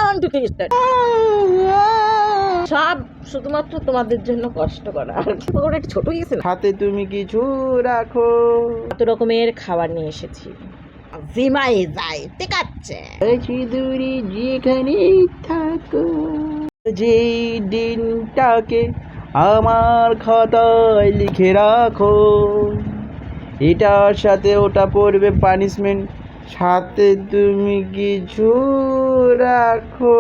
1 2 3 start. সব শুধুমাত্র তোমাদের জন্য কষ্ট করা, আর ওটা একটু ছোট গেছে না। হাতে তুমি কিছু রাখো। কত রকমের খাবার নিয়ে এসেছি, জিমায় যায় টেকাচ্ছে। দূরে যেখানে থাকো, যে দিনটাকে আমার খাতায় লিখে রাখো, এটার সাথে ওটা পড়বে পানিশমেন্ট, সাথে তুমি কিছু রাখো।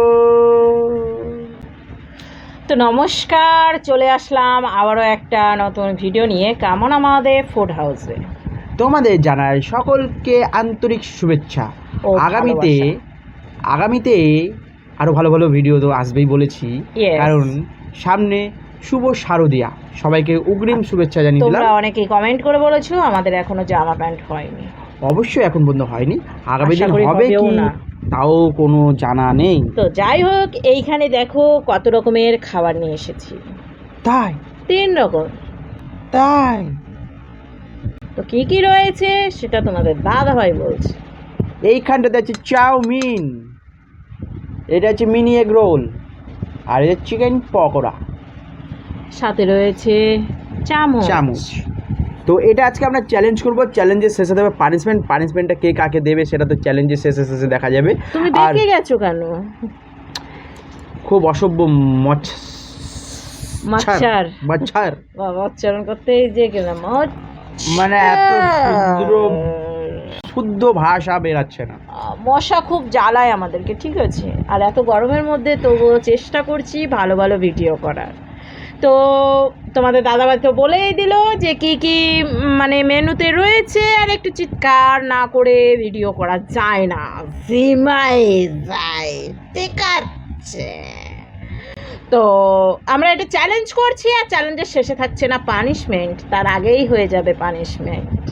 তো নমস্কার, চলে আসলাম আবারও একটা নতুন ভিডিও নিয়ে কেমন আমাদের ফুড হাউসে। তোমাদের জানাই সকলকে আন্তরিক শুভেচ্ছা। ও আগামীতে আরো ভালো ভালো ভিডিও তো আসবেই বলেছি, Yes. কারণ সামনে শুভ শারদিয়া, সবাইকে অগ্রিম শুভেচ্ছা জানিয়ে দিলাম। তোমরা অনেকেই কমেন্ট করে বলেছো আমাদের এখনো জামা প্যান্ট হয়নি। অবশ্যই এখন পর্যন্ত হয়নি, আগামী আশা দিন করি হবে হবেও কি না। তাও কোনো জানা নেই। তো যাই হোক, এইখানে দেখো কত রকমের খাবার নিয়ে এসেছি। তাই 3 রকম। তাই তো কি কি রয়েছে সেটা তোমাদের দাদা ভাই বলছে। এইখানটাতে আছে চাউমিন, এটা হচ্ছে মিনি এগ রোল, আর এটা চিকেন পকোড়া, সাথে রয়েছে চামচ। তো এটা আজকে আমরা চ্যালেঞ্জ করবো, চ্যালেঞ্জের শেষে দেবে পানিশমেন্ট, পানিশমেন্টটা কে কাকে দেবে সেটা তো চ্যালেঞ্জের শেষে দেখা যাবে। তুমি আর দেখে গেছো কেন? খুব অসভ্য মাচ্ছার মাচ্ছার বাবা, উচ্চারণ করতে যে গেলাম, মানে এত শুদ্ধ ভাষা বেরাচ্ছে না। মশা খুব জ্বালায় আমাদেরকে, ঠিক আছে? আর এত গরমের মধ্যে তবুও চেষ্টা করছি ভালো ভালো ভিডিও করার। তো তোমাদের দাদাভাই তো বলেই দিল যে কি কি মানে মেনুতে রয়েছে, আর একটু চিৎকার না করে ভিডিও করা যায় না, জিমায় যায়, ঠিক আছে? তো আমরা এটা চ্যালেঞ্জ করছি, আর চ্যালেঞ্জের শেষে থাকছে না পানিশমেন্ট, তার আগেই হয়ে যাবে পানিশমেন্ট।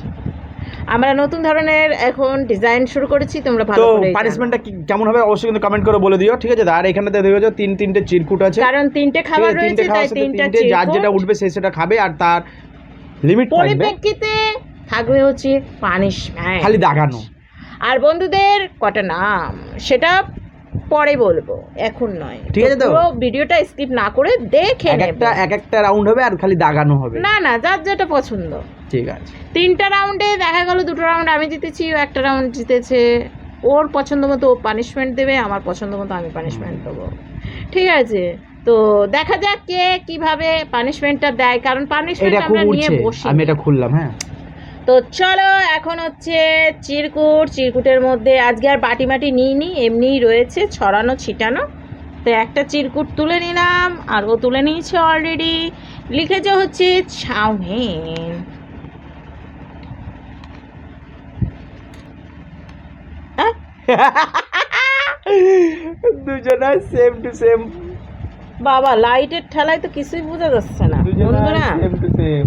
আমরা নতুন ধরনের এখন ডিজাইন শুরু করেছি, তোমরা ভালো তো করে পানিশমেন্টটা কেমন হবে অবশ্যই কিন্তু কমেন্ট করে বলে দিও, ঠিক আছে? আর এখানেতে দেখো তিনটে চিরকুট আছে, কারণ 3টে খাবার রয়েছে, তাই 3টা যার যেটা উঠবে সে সেটা খাবে, আর তার লিমিট থাকবে, পরিপ্রেক্ষিতে থাকবে হচ্ছে পানিশমেন্ট, খালি দাগানো। আর বন্ধুদের কটা নাম সেটা পরে বলবো, এখন নয়, ঠিক আছে? তো পুরো ভিডিওটা স্কিপ না করে দেখে নেবে। এক একটা রাউন্ড হবে আর খালি দাগানো হবে। না যার যেটা পছন্দ। ঠিক আছে, 3টা রাউন্ডে দেখা গেল 2টো রাউন্ড আমি জিতেছি, ও একটা রাউন্ড জিতেছে। ওর পছন্দ মতো ও পানিশমেন্ট দেবে, আমার পছন্দ মতো আমি পানিশমেন্ট দেবো, ঠিক আছে? তো দেখা যাক কে কিভাবে পানিশমেন্টটা দেয়, কারণ পানিশমেন্ট আমরা নিয়ে বসি। আমি এটা খুললাম, হ্যাঁ। তো চলো, এখন হচ্ছে চিরকুটের মধ্যে আজকে আর বাটি মাটি নিইনি, এমনিই রয়েছে ছড়ানো ছিটানো। তো একটা চিরকুট তুলে নিলাম, আর ও তুলে নিয়েছে অলরেডি, লিখেছে হচ্ছে চাউমিন। দুজনা সেম টু সেম। বাবা, লাইটের ঠেলায় তো কিছুই বোঝা যাচ্ছে না বন্ধুরা। সেম টু সেম,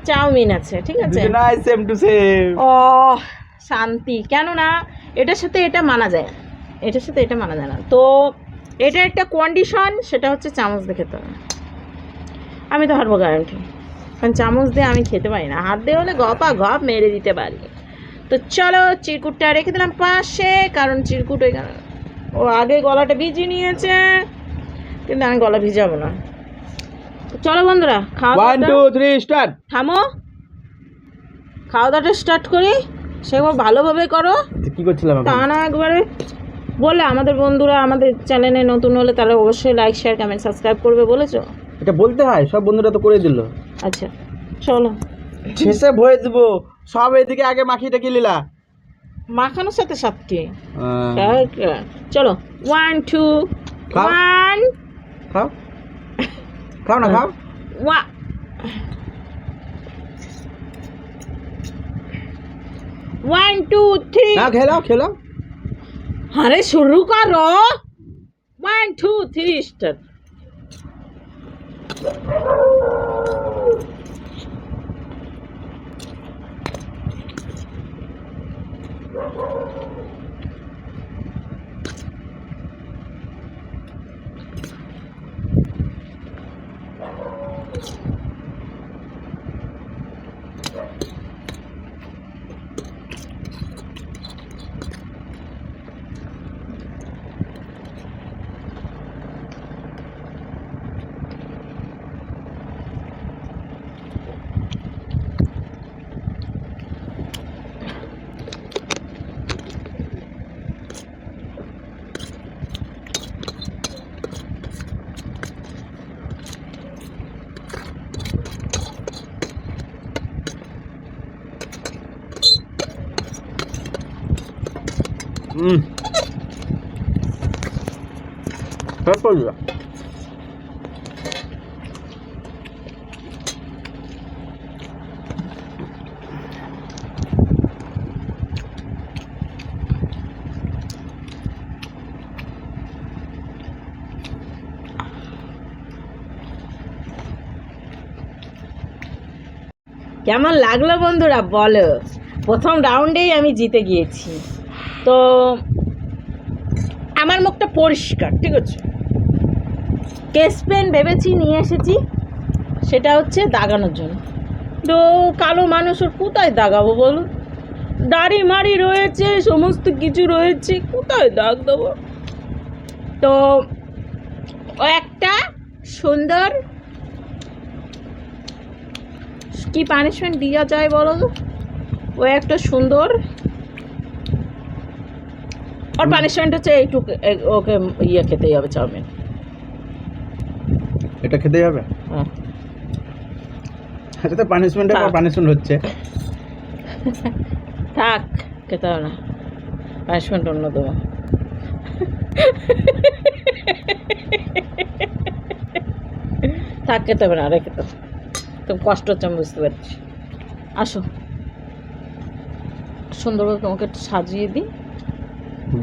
চাউমিন আছে, ঠিক আছে? দুজনা সেম টু সেম। ও শান্তি, কেন না এটার সাথে এটা মানা যায় না, এটার সাথে এটা মানা যায় না। তো এটা একটা কন্ডিশন, সেটা হচ্ছে চামচ দিয়ে খেতে হবে। আমি তো হারবো গ্যারান্টি, কারণ চামচ দিয়ে আমি খেতে পারি না, হাত দিয়ে হলে গপ মেরে দিতে পারি। তো চলো, চিরকুটটা রেখে দিলাম পাশে, কারণ চিরকুট ওইখানে ও আগে গলাটা ভিজিয়ে নিয়েছে, কিন্তু আমি গলা ভিজাবো না। চলো বন্ধুরা, খাওয়া 1 2 3 স্টার্ট। থামো, খাওয়া দাওয়াটা স্টার্ট করি। সেগুলো ভালোভাবে করো, কি করছিলাম তা এখন? না একবারে বলে আমাদের বন্ধুরা আমাদের চ্যানেলে নতুন হলে তারা অবশ্যই লাইক শেয়ার কমেন্ট সাবস্ক্রাইব করবে, বলেছো? এটা বলতে হয়, সব বন্ধুরা তো করে দিল। আচ্ছা চলো, শেষে ভরে দেবো সব, এদিকে আগে মাখিয়ে টাকি লিলা মাখানোর সাথে সাথে চলো 1 2 খাও। 1 খাও খাও না, খাও। 1 2 3। না, খেলো। আরে শুরু করো, 1 2 3 স্টার্ট। সব করবি কেমন লাগলো বন্ধুরা বলো? প্রথম রাউন্ডেই আমি জিতে গিয়েছি, তো আমার মুখটা পরিষ্কার, ঠিক আছে। কেস পেন ভেবেছি নিয়ে এসেছি, সেটা হচ্ছে দাগানোর জন্য। তো কালো মানুষ ওর কোথায় দাগাবো বলো? দাড়ি মাড়ি রয়েছে, সমস্ত কিছু রয়েছে, কোথায় দাগ দেবো? তো ও একটা সুন্দর কি পানিশমেন্ট দেওয়া যায় বলো তো? ও একটা সুন্দর, ওর পানিশমেন্ট হচ্ছে এইটুকু, ওকে ইয়ে খেতেই হবে, চাউমিন। এটা খেতেই হবে? হ্যাঁ, এটা তো পানিশমেন্টের পর পানিশমেন্ট হচ্ছে। থাক, খেতে হবে না, পানিশমেন্ট অন্য দেবো। থাক, খেতে হবে না, রেখে তো। তুমি কষ্ট হচ্ছে আমি বুঝতে পারছি। আসো, সুন্দরভাবে তোমাকে একটু সাজিয়ে দিই,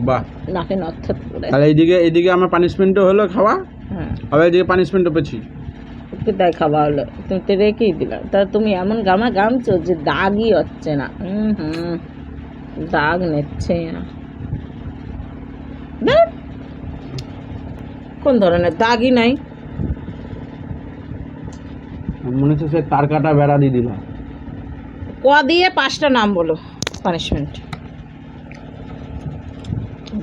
বাহ, নাকে নথ করে। তাহলে এইদিকে আমার পানিশমেন্টও হলো খাওয়া, হ্যাঁ, আবার এইদিকে পানিশমেন্টও পেয়েছি। কোথায় খাওয়া হলো? তুমি তো রেখেই দিলাম। তা তুমি এমন গামছো যে দাগই হচ্ছে না। দাগ নিচ্ছে না। ধুর, কোন ধরনের দাগই নাই? মনে হচ্ছে সে তার কাটা বেড়া দিয়ে দিল। ক দিয়ে 5টা নাম বলো পানিশমেন্ট।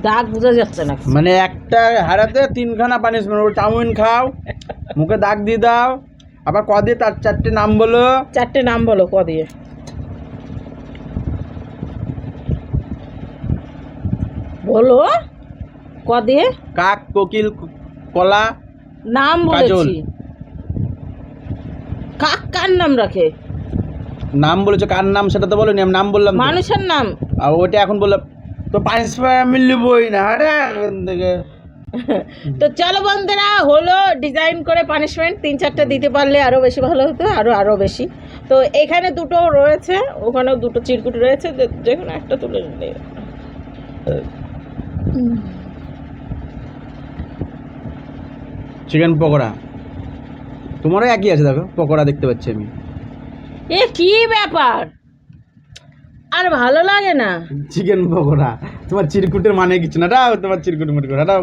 দাগ বোঝা যাচ্ছে না। মানে একটা হারাতে 3খানা পানিশমেন্ট। ও চাউমিন খাও, মুখে দাগ দিয়ে দাও, আবার ক দিয়ে তার 4টে নাম বলো। 4টে নাম বলো ক দিয়ে। বলো ক দিয়ে। কাক, কোকিল, কলা, নাম কাজল। বলেছি। কাক কার নাম রাখে? নাম বলেছো, কার নাম সেটা তো বলোনি, আমি নাম বললাম তো। মানুষের নাম। আর ওটা এখন বললাম তো পানিশমেন্ট আমি লিবই না। আরে এখন থেকে তো চলো বন্ধুরা, হলো ডিজাইন করে পানিশমেন্ট 3-4টা দিতে পারলে আরও বেশি ভালো হতো, আরও বেশি। তো এখানে দুটো রয়েছে, ওখানেও দুটো চিরকুট রয়েছে, যে কোনো একটা তুলে নিলে। চিকেন পকোড়া তোমারও একই আছে, দেখো পকোড়া দেখতে পাচ্ছি আমি। এ কি ব্যাপার, আর ভালো লাগে না। চিকেন পকোড়া, তোমার চিরকুটের মানে কিছু না, দাও তোমার চিরকুট মুট করে দাও।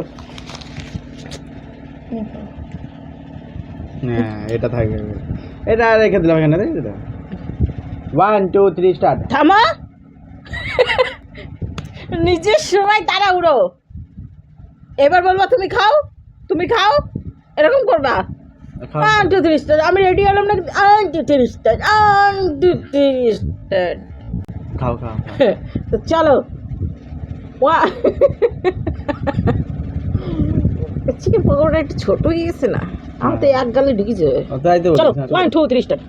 হ্যাঁ, এটা থাকবে, এটা রেখে দিলাম এখানে। 1 2 3 স্টার্ট। থামো, নিজের সময় তারা উড়ো। এবার বলবা তুমি খাও, তুমি খাও, এরকম করবা। 1 2 3 স্টার্ট। আমি রেডি হলাম না। 1 2 3 স্টার্ট, 1 2 3 স্টার্ট। খাও খাও। তো চলো। চিকেন পকোড়া একটু ছোট হয়ে গেছে না? আমার তো এক গালে ঢুকেছে। তাই তো চলো 1 2 3 স্টার্ট।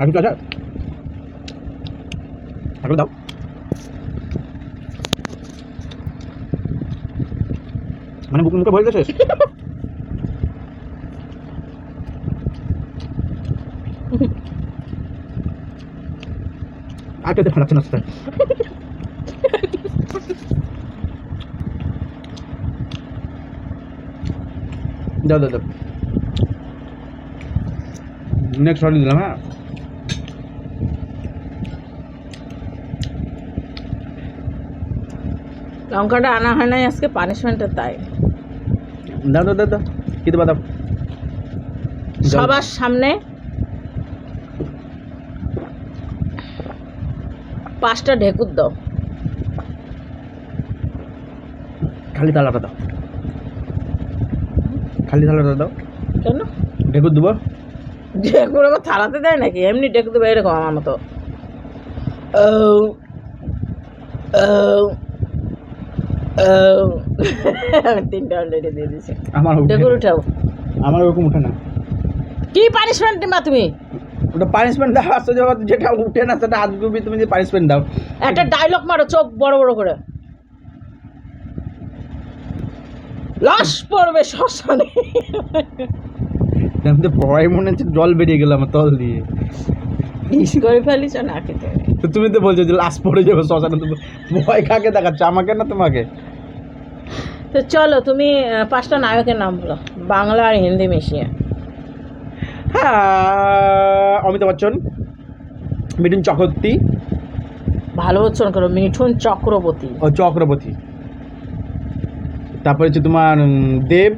আগে দাও, আগে দাও। মানে বুক মুখে ভরে গেছে। আর খেতে ভালো লাগছে না। দাও দাও দাও, নেক্সট অর্ডার দিলাম। হ্যাঁ, লঙ্কাটা আনা হয় নাই আজকে পানিশমেন্টটা, তাই। দাও দাও দাও দাও, কি দেবা দাও। সবার সামনে 5টা ঢেকুর দাও। খালি থালাটা দাও, খালি থালাটা দাও। কেন? ঢেকুর দেবো। ডেকুর আবার থালাতে দেয় নাকি? এমনি ডেকু দেবে এরকম আমার মতো। ও ও ও আমি 3টা অলরেডি দিয়ে দিয়েছি। আমার ডেকুর উঠাও। আমার ওরকম উঠে না। কি পানিশমেন্ট দিবা তুমি? ওটা পানিশমেন্ট দাও, আসলে যেটা উঠে না সেটা আজগুবি, তুমি যে পানিশমেন্ট দাও। একটা ডায়লগ মারো চোখ বড় বড় করে। লাশ পড়বে শ্মশানে। আমি তো ভয় মনে হচ্ছে জল বেরিয়ে গেল আমার তল দিয়ে। ইস করে ফেলিস না খেতে। তো তুমি তো বলছো যে লাশ পড়ে যাবে শ্মশানে, তো ভয় কাকে দেখাচ্ছে, আমাকে না তোমাকে? তো চলো তুমি 5টা নায়কের নাম বলো, বাংলা আর হিন্দি মিশিয়ে। হ্যাঁ, অমিতাভ বচ্চন, মিঠুন চক্রবর্তী। ভালো উচ্চারণ করো, মিঠুন চক্রবর্তী। ও চক্রবর্তী। তারপরে হচ্ছে তোমার দেব।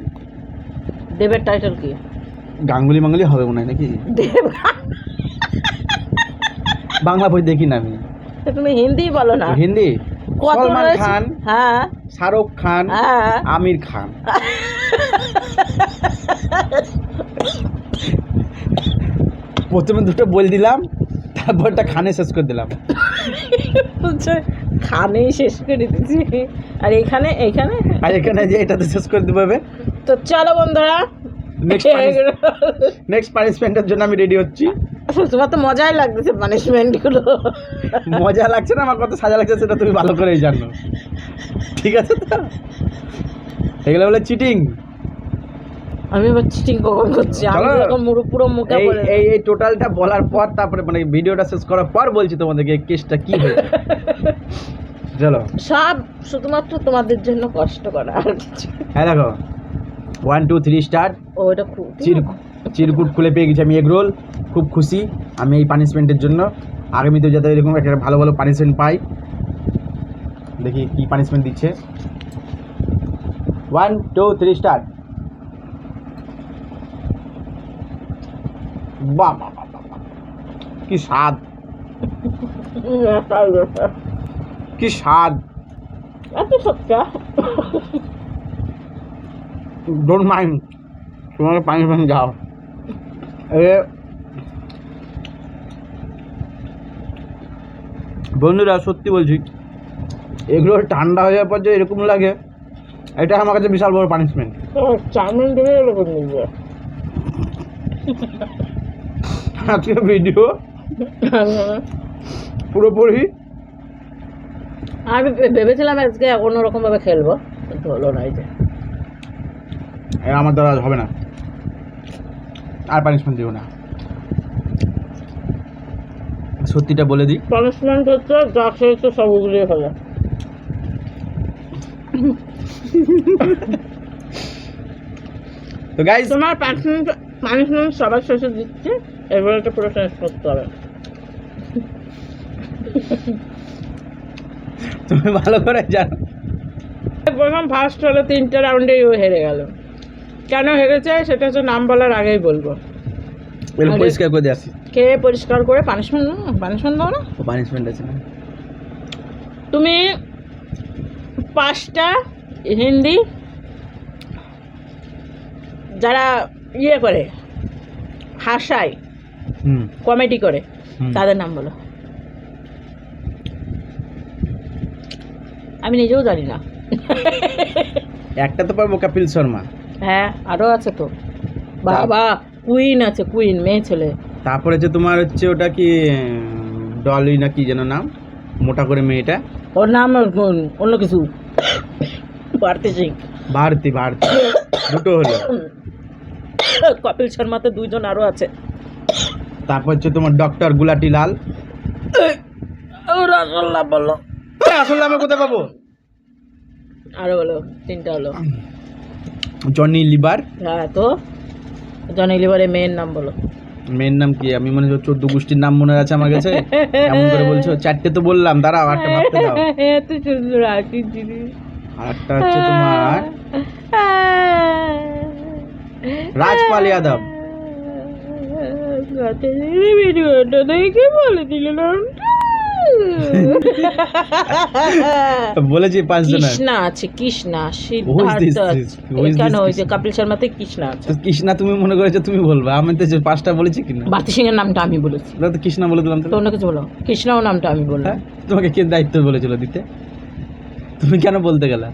দেবের টাইটেল কি? গাঙ্গুলি মাঙ্গুলি হবে মনে হয় নাকি? দেব। বাংলা বই দেখি না আমি। তো তুমি হিন্দি বলো না। হিন্দি কত সলমান রয়েছে? খান, হ্যাঁ শাহরুখ খান, হ্যাঁ। আমির খান। প্রথমে দুটো বল দিলাম, তারপরটা খানে শেষ করে দিলাম। খানেই শেষ করে দিচ্ছি। আর এইখানে এইখানে আর এখানে যে এটাতে শেষ করে দিতে হবে। তো চলো বন্ধুরা, নেক্সট পানিশমেন্টের জন্য আমি রেডি হচ্ছি। তোমার তো মজাই লাগতেছে পানিশমেন্ট গুলো। মজা লাগছে না, আমার কত সাজা লাগছে সেটা তুমি ভালো করেই জানো। ঠিক আছে তো, এগুলো বলে চিটিং। আমি এবার চিটিং কখন করছি? আমি চলো। এরকম পুরো মুখে এই পড়ে এই এই টোটালটা বলার পর তারপরে মানে ভিডিওটা শেষ করার পর বলছি তোমাদেরকে এই কেসটা কি হয়েছে। চলো। সব শুধুমাত্র তোমাদের জন্য কষ্ট করা, আর কিছু। হ্যাঁ দেখো, 1 2 3 স্টার্ট। ও এটা খুব চিরকুট খুলে পেয়ে গেছি আমি, এগ রোল। খুব খুশি আমি এই পানিশমেন্টের জন্য। আগামীতে যাতে এরকম একটা ভালো ভালো পানিশমেন্ট পাই। দেখি কি পানিশমেন্ট দিচ্ছে। 1 2 3 স্টার্ট। বাহ বাহ বাহ বাহ, কি স্বাদ, কি স্বাদ। এত সত্যা। ডোন্ট মাইন্ড, তোমাকে পানিশমেন্ট যাও। বন্ধুরা সত্যি বলছি, এগুলো ঠান্ডা হয়ে যাওয়ার পর যে এরকম লাগে, এটা আমার কাছে বিশাল বড় পানিশমেন্ট। চাউমিন দেবে এরকম নিবে। আজকে ভিডিও পুরোপুরি আমি ভেবেছিলাম আজকে অন্যরকম ভাবে খেলবো, কিন্তু হলো না। এই যে আমার দ্বারা হবে না, আর পানিশমেন্ট দিও না। সত্যিটা বলে দিই, পানিশমেন্ট হচ্ছে যা খেয়েছে সব উগলিয়ে ফেলে। তো গাইস তোমার পানিশমেন্ট সবার শেষে দিচ্ছে, এবার একটা পুরো শেষ করতে হবে। তুমি ভালো করে জানো, প্রথম ফার্স্ট হলো 3টে রাউন্ডেই ও হেরে গেল। কেন হেরেছে সেটা হচ্ছে নাম বলার আগেই বলবো। এগুলো পরিষ্কার করে দিয়ে আসি। খেয়ে পরিষ্কার করে পানিশমেন্ট দাও না। পানিশমেন্ট আছে না? তুমি 5টা হিন্দি যারা ইয়ে করে হাসায়, কমেডি করে, তাদের নাম বলো। আমি নিজেও জানি না। একটা তো পারবো, কপিল শর্মা। হ্যাঁ আরও আছে তো, বাবা কুইন আছে, কুইন মেয়ে ছেলে। তারপরে যে তোমার হচ্ছে ওটা কি ডলি না কি যেন নাম, মোটা করে মেয়েটা, ওর নাম অন্য কিছু, ভারতী সিং। ভারতী, ভারতী দুটো হলো। কপিল শর্মাতে 2জন আরো আছে। তারপর হচ্ছে তোমার ডক্টর গুলাটি লাল। রসগোল্লা বললো। আসলে আমি কোথায় পাবো? আরো বলো, 3টা হলো। Johnny liver. হ্যাঁ তো জনি লিভারের মেয়ের নাম বলো। মেয়ের নাম কি? আমি মনে হচ্ছে 14 গোষ্ঠীর নাম মনে আছে আমার কাছে। এমন করে বলছো, 4টে তো বললাম, দাঁড়াও আরেকটা ভাবতে দাও। এত সুন্দর আটি দিদি। আরেকটা হচ্ছে তোমার রাজপাল যাদব। ভিডিওটা দেখে বলে দিল নামটা। বলেছি 5 জন কৃষ্ণা আছে, কৃষ্ণা, this? সিদ্ধার্থ আছে। Who is কেন this ওই যে কপিল শর্মাতে কৃষ্ণা আছে। কৃষ্ণা তুমি মনে করেছো তুমি বলবা, আমি তো যে 5টা বলেছি কিনা, বাতি সিং এর নামটা আমি বলেছি, তো কৃষ্ণা বলে দিলাম তো। তো অন্য কিছু বলো। কৃষ্ণাও নামটা আমি বললাম। হ্যাঁ, তোমাকে কে দায়িত্ব বলেছিল দিতে, তুমি কেন বলতে গেলা?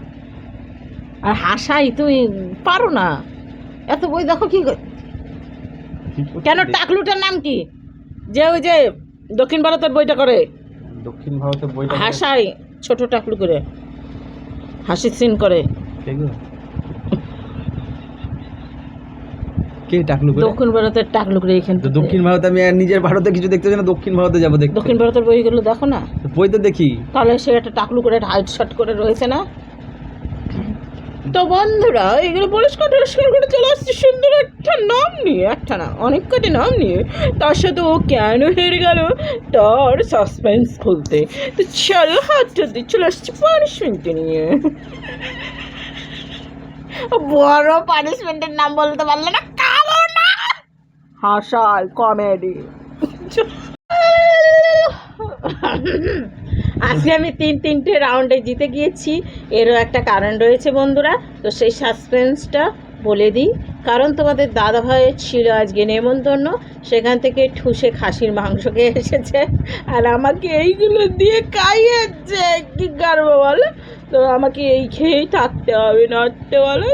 আর হাসাই তুমি পারো না, এত বই দেখো কি কেন? টাকলুটার নাম কি, যে ওই যে দক্ষিণ ভারতের বইটা করে, দক্ষিণ ভারতের বইটা হাসাই ছোট টাকলু করে, হাসির সিন করে। কে গো? কে টাকলু করে? দক্ষিণ ভারতের টাকলু করে এখান তো থেকে। দক্ষিণ ভারতে আমি আর নিজের ভারতে কিছু দেখতে চাই না, দক্ষিণ ভারতে যাবো দেখতে। দক্ষিণ ভারতের বইগুলো দেখো না, বই তো দেখি। তাহলে সে একটা টাকলু করে হাইট শট করে রয়েছে না। তো বন্ধুরা এগুলো পরিষ্কার করে চলে আসছে সুন্দর একটা নাম নিয়ে, একটা না অনেক কটি নাম নিয়ে। তার সাথে ও কেন হেরে গেল তার সাসপেন্স খুলতে। তো চলো হাতটা দিয়ে চলে আসছে পানিশমেন্ট নিয়ে। বড় পানিশমেন্টের নাম বলতে পারলে না, কালো না হাসাল কমেডি। আজকে আমি 3টে রাউন্ডে জিতে গিয়েছি, এরও একটা কারণ রয়েছে বন্ধুরা। তো সেই সাসপেন্সটা বলে দিই, কারণ তোমাদের দাদা ভাইয়ের ছিল আজকে নেমন্তন্ন, সেখান থেকে ঠুসে খাসির মাংস খেয়ে এসেছে, আর আমাকে এইগুলো দিয়ে খাইয়েছে। কি করবো বলো, তো আমাকে এই খেয়েই থাকতে হবে, নড়তে বলো।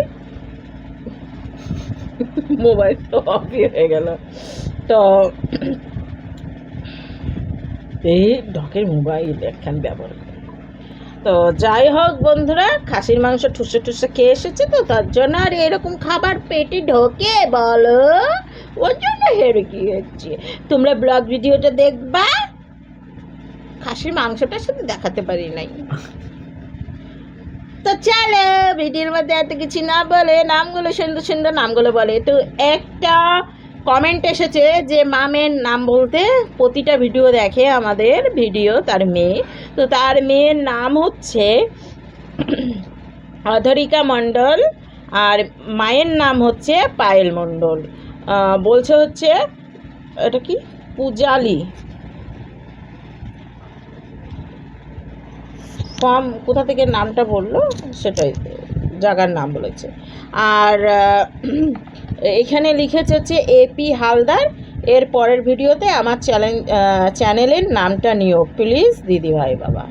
মোবাইল তো অফই হয়ে গেল। তো এই ঢকের মোবাইল একখান ব্যবহার করে। তো যাই হোক বন্ধুরা, খাসির মাংস ঠুসে ঠুসে খেয়ে এসেছে, তো তার জন্য আর এরকম খাবার পেটে ঢোকে বলো, ওর জন্য হেরে গিয়েছি। তোমরা ব্লগ ভিডিওটা দেখবা, খাসির মাংসটা শুধু দেখাতে পারি নাই। তো চলো ভিডিওর মধ্যে এত কিছু না বলে নামগুলো সুন্দর সুন্দর নামগুলো বলে। তো একটা কমেন্ট এসেছে যে মামের নাম বলতে, প্রতিটা ভিডিও দেখে আমাদের ভিডিও তার মেয়ে, তো তার মেয়ের নাম হচ্ছে অধরিকা মণ্ডল, আর মায়ের নাম হচ্ছে পায়েল মণ্ডল। বলছে হচ্ছে এটা কি পূজালি ফর্ম, কোথা থেকে নামটা বললো সেটাই, জায়গার নাম বলেছে। আর এখানে লিখেছে হচ্ছে এপি হালদার, এর পরের ভিডিওতে আমার চ্যানেলের নামটা নিও প্লিজ দিদিভাই বাবা,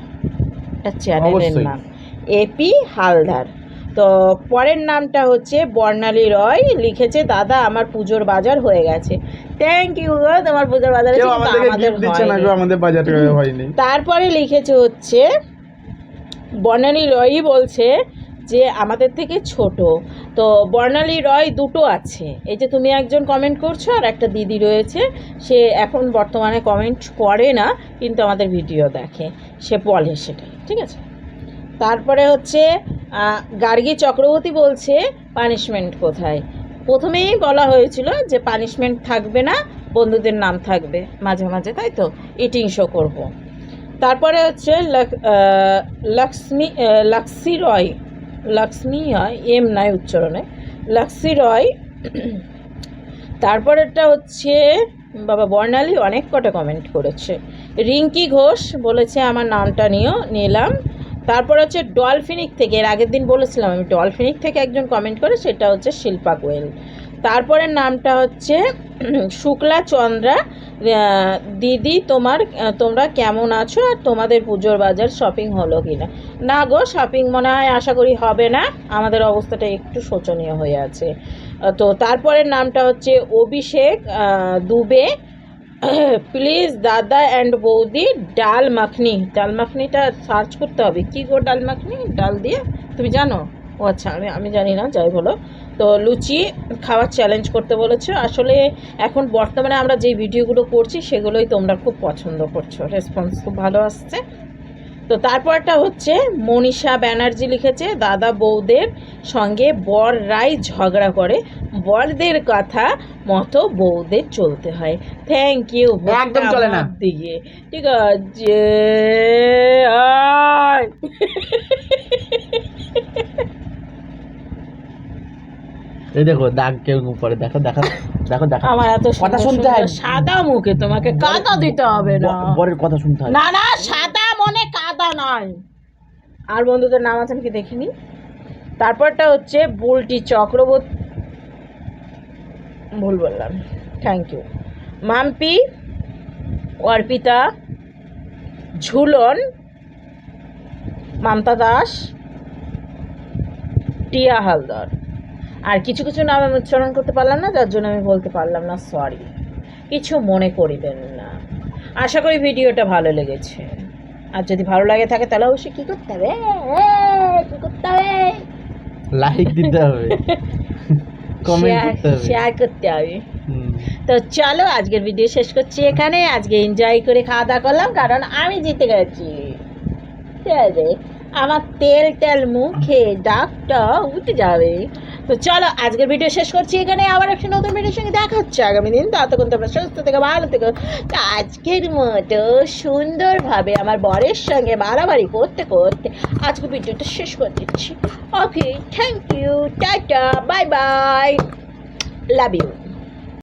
এটা চ্যানেলের নাম এপি হালদার। তো পরের নামটা হচ্ছে বর্ণালী রয়, লিখেছে দাদা আমার পুজোর বাজার হয়ে গেছে। থ্যাংক ইউ গো, তোমার পুজোর বাজার হয়েছে, কিন্তু আমাদের বাজার হয়নি। তারপরে লিখেছে হচ্ছে বর্ণালী রয়ই বলছে যে আমাদের থেকে ছোট। তো বর্ণালী রয় দুটো আছে, এই যে তুমি একজন কমেন্ট করছো আর একটা দিদি রয়েছে, সে এখন বর্তমানে কমেন্ট করে না কিন্তু আমাদের ভিডিও দেখে, সে বলে সেটাই, ঠিক আছে। তারপরে হচ্ছে গার্গী চক্রবর্তী বলছে পানিশমেন্ট কোথায়। প্রথমেই বলা হয়েছিল যে পানিশমেন্ট থাকবে না, বন্ধুদের নাম থাকবে মাঝে মাঝে, তাই তো ইটিং শো করবো। তারপরে হচ্ছে লক্ষ্মী রয়, লক্ষ্মী হয় এম নাই উচ্চারণে, লক্ষ্মী রয়। তারপরেরটা হচ্ছে বাবা বর্ণালী অনেক কটা কমেন্ট করেছে। রিঙ্কি ঘোষ বলেছে আমার নামটা নিলাম। তারপর হচ্ছে ডলফিনিক থেকে, এর আগের দিন বলেছিলাম আমি, ডলফিনিক থেকে একজন কমেন্ট করে, সেটা হচ্ছে শিল্পা গোয়েল। তারপরের নামটা হচ্ছে শুক্লা চন্দ্রা, দিদি তোমরা কেমন আছো আর তোমাদের পুজোর বাজার শপিং হলো কি না। না গো, শপিং মনে হয় আশা করি হবে না, আমাদের অবস্থাটা একটু শোচনীয় হয়ে আছে। তো তারপরের নামটা হচ্ছে অভিষেক দুবে, প্লিজ দাদা অ্যান্ড বৌদি ডাল মাখনিটা সার্চ করতে হবে, কী গো ডাল মাখনি, ডাল দিয়ে, তুমি জানো? ও আচ্ছা, আমি জানি না, যাই বলো। তো লুচি খাওয়ার চ্যালেঞ্জ করতে বলেছে। আসলে এখন বর্তমানে আমরা যেই ভিডিওগুলো করছি সেগুলোই তোমরা খুব পছন্দ করছো, রেসপন্স খুব ভালো আসছে। তো তারপরটা হচ্ছে মনীষা ব্যানার্জি লিখেছে দাদা বউদের সঙ্গে বররাই ঝগড়া করে, বরদের কথা মতো বউদের চলতে হয়। থ্যাংক ইউ, একদম চলে না দিকে, ঠিক আছে। এই দেখো দাগ কেউ পরে, দেখো দেখো দেখো দেখো, আমার এত কথা শুনতে হয়, সাদা মুখে তোমাকে কাদা দিতে হবে না, বরের কথা শুনতে হয় না না সাদা ফোনে কাদা নাই। আর বন্ধুদের নাম আছেন কি দেখিনি। তারপরটা হচ্ছে বুলটি চক্রবর্তী, ভুল বললাম, থ্যাংক ইউ। মাম্পি, অর্পিতা, ঝুলন, মামতা দাস, টিয়া হালদার। আর কিছু কিছু নাম আমি উচ্চারণ করতে পারলাম না, যার জন্য আমি বলতে পারলাম না, সরি, কিছু মনে করিবেন না। আশা করি ভিডিওটা ভালো লেগেছে। আর যদি ভালো লাগে থাকে তাহলে অবশ্যই কী করতে হবে, কী করতে হবে, লাইক দিতে হবে, কমেন্ট করতে হবে। শেয়ার করতে হবে। হুম। তো চলো আজকের ভিডিও শেষ করছি এখানে। আজকে এনজয় করে খাওয়া দাওয়া করলাম, কারণ আমি জিতে গেছি। ঠিক আছে, আমার তেল তেল মুখে ডাকটা উঠে যাবে। তো চলো আজকের ভিডিও শেষ করছি এখানে। আবার একটা নতুন ভিডিওর সঙ্গে দেখা হচ্ছে আগামী দিন। ততক্ষণ তোমরা সুস্থ থেকে ভালো থেকো। তো আজকের মতো সুন্দরভাবে আমার বরের সঙ্গে বাড়াবাড়ি করতে করতে আজকে ভিডিওটা শেষ করে দিচ্ছি। Okay, thank you, tata, bye bye, love you.